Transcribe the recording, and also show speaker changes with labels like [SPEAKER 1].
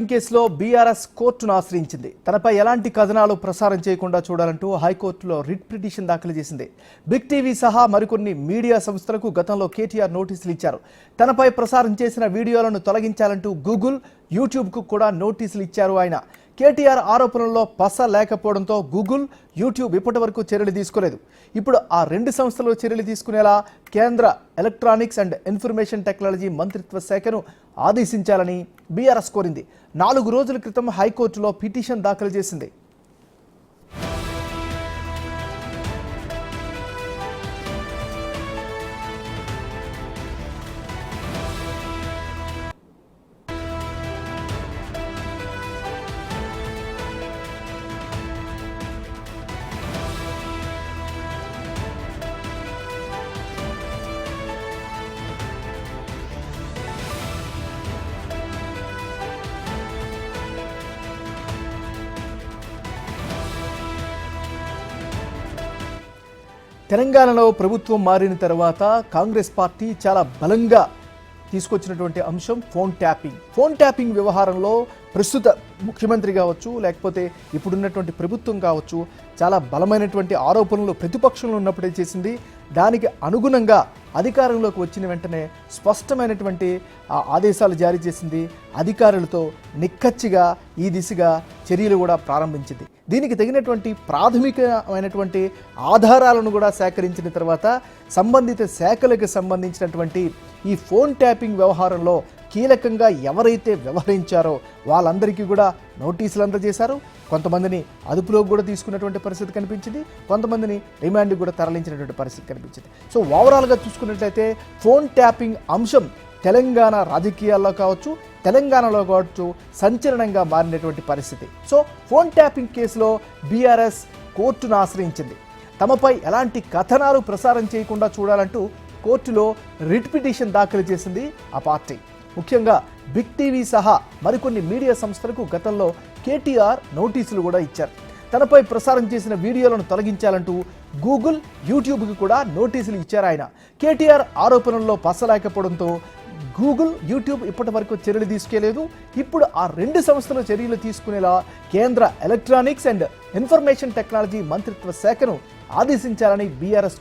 [SPEAKER 1] కేసులో బీఆర్ఎస్ కోర్టును ఆశ్రయించింది. తనపై ఎలాంటి కథనాలు ప్రసారం చేయకుండా చూడాలంటూ హైకోర్టులో రిట్ పిటిషన్ దాఖలు చేసింది. బిగ్ టీవీ సహా మరికొన్ని మీడియా సంస్థలకు గతంలో కేటీఆర్ నోటీసులు ఇచ్చారు. తనపై ప్రసారం చేసిన వీడియోలను తొలగించాలంటూ గూగుల్, యూట్యూబ్కు కూడా నోటీసులు ఇచ్చారు ఆయన. కేటీఆర్ ఆరోపణల్లో పస లేకపోవడంతో గూగుల్, యూట్యూబ్ ఇప్పటివరకు చర్యలు తీసుకోలేదు. ఇప్పుడు ఆ రెండు సంస్థలు చర్యలు తీసుకునేలా కేంద్ర ఎలక్ట్రానిక్స్ అండ్ ఇన్ఫర్మేషన్ టెక్నాలజీ మంత్రిత్వ శాఖను ఆదేశించాలని బీఆర్ఎస్ కోరింది. 4 రోజుల క్రితం హైకోర్టులో పిటిషన్ దాఖలు చేసింది. తెలంగాణలో ప్రభుత్వం మారిన తర్వాత కాంగ్రెస్ పార్టీ చాలా బలంగా తీసుకొచ్చినటువంటి అంశం ఫోన్ ట్యాపింగ్ వ్యవహారంలో ప్రస్తుత ముఖ్యమంత్రి కావచ్చు, లేకపోతే ఇప్పుడున్నటువంటి ప్రభుత్వం కావచ్చు, చాలా బలమైనటువంటి ఆరోపణలు ప్రతిపక్షంలో ఉన్నప్పుడే చేసింది. దానికి అనుగుణంగా అధికారంలోకి వచ్చిన వెంటనే స్పష్టమైనటువంటి ఆదేశాలు జారీ చేసింది. అధికారులతో నిక్కచ్చిగా ఈ దిశగా చర్యలు కూడా ప్రారంభించింది. దీనికి తగినటువంటి ప్రాథమికమైనటువంటి ఆధారాలను కూడా సేకరించిన తర్వాత సంబంధిత శాఖలకు సంబంధించినటువంటి ఈ ఫోన్ ట్యాపింగ్ వ్యవహారంలో కీలకంగా ఎవరైతే వ్యవహరించారో వాళ్ళందరికీ కూడా నోటీసులు అందజేశారు. కొంతమందిని అదుపులోకి కూడా తీసుకున్నటువంటి పరిస్థితి కనిపించింది, కొంతమందిని రిమాండ్కి కూడా తరలించినటువంటి పరిస్థితి కనిపించింది. సో ఓవరాల్గా చూసుకున్నట్లయితే ఫోన్ ట్యాపింగ్ అంశం తెలంగాణ రాజకీయాల్లో కావచ్చు, తెలంగాణలో కావచ్చు సంచలనంగా మారినటువంటి పరిస్థితి. సో ఫోన్ ట్యాపింగ్ కేసులో బీఆర్ఎస్ కోర్టును ఆశ్రయించింది. తమపై ఎలాంటి కథనాలు ప్రసారం చేయకుండా చూడాలంటూ కోర్టులో రిట్ పిటిషన్ దాఖలు చేసింది ఆ పార్టీ. ముఖ్యంగా బిగ్ టీవీ సహా మరికొన్ని మీడియా సంస్థలకు గతంలో కేటీఆర్ నోటీసులు కూడా ఇచ్చారు. తనపై ప్రసారం చేసిన వీడియోలను తొలగించాలంటూ గూగుల్, యూట్యూబ్కి కూడా నోటీసులు ఇచ్చారు ఆయన. కేటీఆర్ ఆరోపణల్లో పసలేకపోవడంతో గూగుల్, యూట్యూబ్ ఇప్పటి వరకు చర్యలు తీసుకోలేదు. ఇప్పుడు ఆ రెండు సంస్థలు చర్యలు తీసుకునేలా కేంద్ర ఎలక్ట్రానిక్స్ అండ్ ఇన్ఫర్మేషన్ టెక్నాలజీ మంత్రిత్వ శాఖను ఆదేశించాలని బీఆర్ఎస్